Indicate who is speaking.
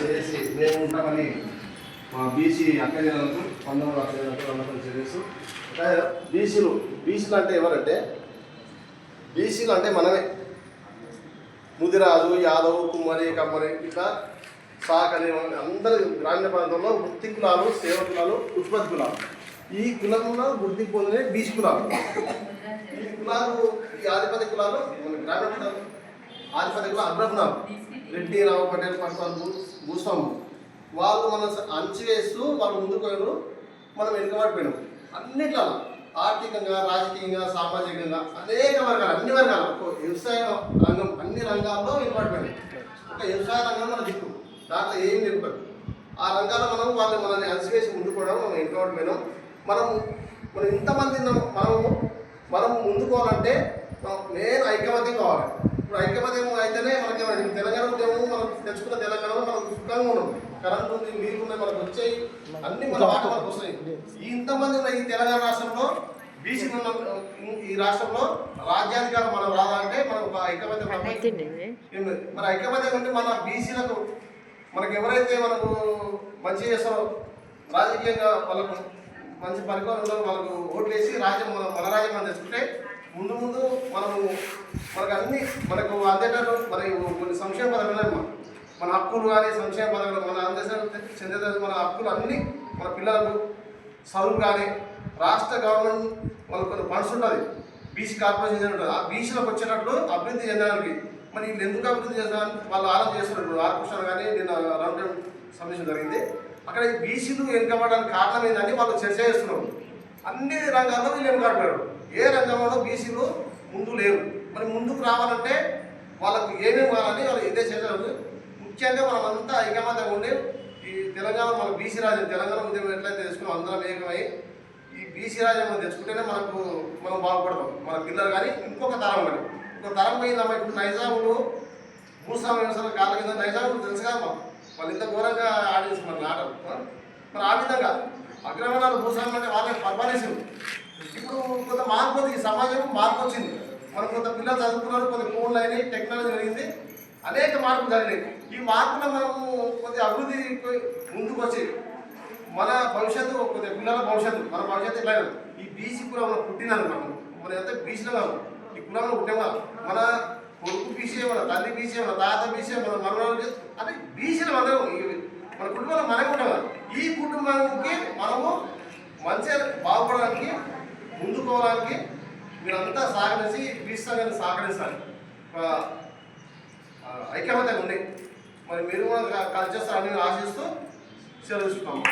Speaker 1: చేసి మేము ఉంటామని మా బీసీ అక్కజనులకు 19 అక్కజనులకు చేసి బీసీలు అంటే ఎవరంటే బీసీలు అంటే మనమే. ముదిరాజు, యాదవ్, కుమ్మరి, కమ్మరి ఇట్లా సాకని అందరి గ్రామీణ ప్రాంతంలో వృత్తి కులాలు, సేవ కులాలు, ఉత్పత్తి కులాలు. ఈ కులంలో గుర్తింపు పొందిన బీసీ కులాలు. ఈ కులాలు ఈ ఆధిపత్య కులాలు మన గ్రామీణ ఆధిపత్య కులాలు అగ్రకులాలు. రెడ్డి, రావు, పటేల్, పట్వాలు, భూస్వాములు వాళ్ళు మనం అంచివేస్తూ వాళ్ళు ముందుకు పోయినారు, మనం వెనుకబడిపోయినాం. అన్నిట్లా ఆర్థికంగా, రాజకీయంగా, సామాజికంగా అనేక వర్గాలు, అన్ని వర్గాలు, వ్యవసాయ రంగం అన్ని రంగాల్లో వెనుకబడిపోయినాం. ఒక వ్యవసాయ రంగం మన దిక్కు, దాంట్లో ఏం నిలబడి ఆ రంగాల్లో వాళ్ళు మనల్ని అంచివేసి ముందుకు పోవడం మనం వెనుకబడిపోయినాం. మనం ఇంతమంది మనం ముందుకోవాలంటే నేను ఐకమత్యం కావాలి. ఇప్పుడు ఐక్యమత్యం అయితేనే మనకి తెలంగాణ ఉద్యమం మనం తెచ్చుకున్న తెలంగాణలో మనం సుఖంగా ఉన్నాం. కరెంట్ ఉంది, నీరు ఉన్నాయి, మనకు వచ్చాయి, అన్ని మన వాటి మనకు వస్తాయి. ఇంతమంది ఉన్న ఈ తెలంగాణ రాష్ట్రంలో బీసీ ఉన్న ఈ రాష్ట్రంలో రాజ్యాధికారం మనం రాదంటే మనం ఒక ఐక్యమత్యం మన ఐక్యమత్యం అంటే మన బీసీలకు మనకు ఎవరైతే మనకు మంచి చేస్తారో రాజకీయంగా వాళ్ళకు మంచి పరిపాలనలో వాళ్ళకు ఓట్లు వేసి మన రాజ్యం మనం తెచ్చుకుంటే ముందు మనకు అన్ని మనకు అందేటట్టు మన కొన్ని సంక్షేమ పథకాలు మన హక్కులు కానీ సంక్షేమ పథకాలు మన అందజేసిన చెందే మన హక్కులు అన్నీ మన పిల్లలకు చదువు కానీ రాష్ట్ర గవర్నమెంట్ వాళ్ళకు కొన్ని ఫండ్స్ ఉంటుంది, బీసీ కార్పొరేషన్ ఉంటుంది. ఆ బీసీలకు వచ్చేటట్లు అభివృద్ధి చెందడానికి మరి వీళ్ళు ఎందుకు అభివృద్ధి చేస్తారని వాళ్ళు ఆలోచన చేస్తున్నారు. ఆర్కృష్ణ కానీ నిన్న రౌండ్ టేబుల్ సమావేశం జరిగింది. అక్కడ బీసీలు వెనుకబడడానికి కారణం ఏంటంటే వాళ్ళు చర్చ చేస్తున్నారు. అన్ని రంగాల్లో వీళ్ళు వెనుకబడ్డారు. ఏ రంగంలో బీసీలు ముందు లేవు. మరి ముందుకు రావాలంటే వాళ్ళకు ఏమేమి కావాలని వాళ్ళు ఇదే చేశారు. ముఖ్యంగా మనమంతా ఐకమత్యంగా ఉండి ఈ తెలంగాణ మన బీసీ రాజ్యం తెలంగాణ ఉద్యమం ఎట్లయితే తెచ్చుకున్నాం అందరం ఏకమై ఈ బీసీ రాజ్యం మనం తెచ్చుకుంటేనే మనం బాగుపడతాం. మన పిల్లలు కానీ ఇంకొక తరం కానీ ఇంకొక తరం పోయిందమ్మా. ఇప్పుడు నైజాములు భూస్వామ్య వ్యవస్థల కాళ్ళ కింద నైజాములు తెలుసు కదా, వాళ్ళు ఇంత ఘోరంగా ఆడేస్తున్నారు మన ఆటలు. మరి ఆ విధంగా అగ్రవర్ణాలు భూస్వామ్యం అంటే వాళ్ళని పరిపాలించింది. ఇప్పుడు కొంత మార్పు ఈ సమాజం మార్పు వచ్చింది. మనం కొంత పిల్లలు చదువుకున్నారు, కొంత ఫోన్లు అయినాయి, టెక్నాలజీ జరిగింది, అనేక మార్పులు జరిగినాయి. ఈ మార్పులో మనము కొద్దిగా అభివృద్ధి ముందుకు వచ్చి మన భవిష్యత్తు కొద్దిగా పిల్లల భవిష్యత్తు మన భవిష్యత్తు ఎట్లా ఈ బీసీ కులంలో పుట్టినాను మన ఎంత బీసీలో కాదు ఈ కులంలో పుట్టామా మన కొడుకు బీసీ, మన తల్లి బీసీ, మన తాత బీసీ, మన మనవాళ్ళు అంటే బీసీలు అందరూ మన కుటుంబంలో మనమే ఉంటాం. ఈ కుటుంబానికి మనము మంచిగా బాగుపడడానికి ముందుకోవడానికి మీరంతా సహకరించి బీసీని సహకరించాలి, ఐక్యమత్యంగా ఉండి మరి మీరు కూడా కలిసి చేస్తారని ఆశిస్తూ సెలవుస్తున్నాము.